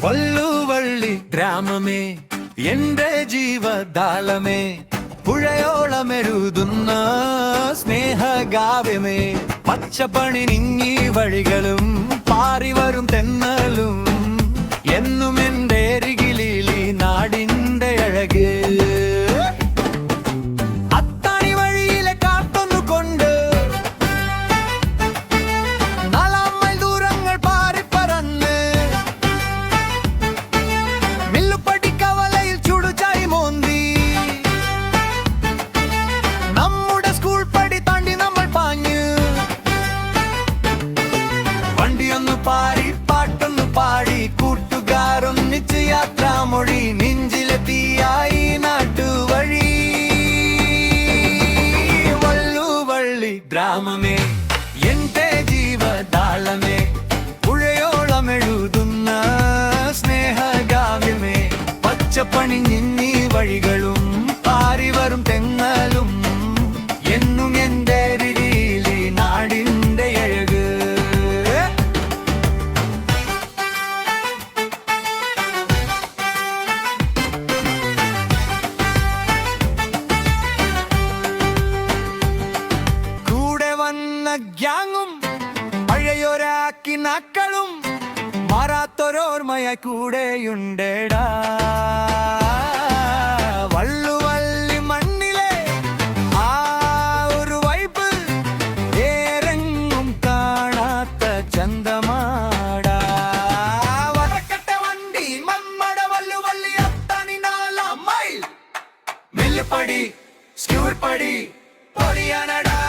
വള്ളുവള്ളി ഗ്രാമമേ എന്റെ ജീവദാളമേ പുഴയോളമെഴുതുന്ന സ്നേഹഗാവ്യമേ പച്ചപ്പണി നിങ്ങി വഴികളും പാറിവരും തെന്നലും എന്നും എന്റെ അരികിലീ നാടിന്റെ അഴക് അത്താണി വഴിയിലെ കാത്തൊന്നു കൊണ്ട് നാലാമൈൽ ദൂരങ്ങൾ പാറിപ്പറന്ന് മില്ലുപടി കവലയിൽ ചുടുചായി മോന്തി നമ്മുടെ സ്കൂൾ പടി താണ്ടി നമ്മൾ പാഞ്ഞ് വണ്ടിയൊന്നു പാടി പാട്ടൊന്നു പാടി കൂട്ടുകാരൊന്നിച്ച് യാത്രാമൊഴി നെഞ്ചിലെത്തിയായി നാട്ടുവഴി വള്ളുവള്ളി ഗ്രാമമേ എന്റെ ജീവദാളമേ പുഴയോളമെഴുതുന്ന സ്നേഹഗാവ്യമേ പച്ചപ്പണി നിന്നീ വഴികളും പാറിവരും തെങ്ങലും എന്നും എന്റെ അരികിലീ നാടിന്റെ അഴക് ഗ്യാങ്ങും പഴയൊരാക്കി നാക്കളും മാറാത്തൊരോർമ്മയായി കൂടെയുണ്ടേടാ വള്ളുവള്ളി മണ്ണിലെ ആ ഒരു വൈബ് ഏറെങ്ങും കാണാത്ത ചന്തമാടാ വടക്കട്ട വണ്ടി മമ്മട വള്ളുവള്ളി അത്താണി 4 മൈൽ മില്ലുപടി സ്കൂൾ പടി പൊടിയാനടാ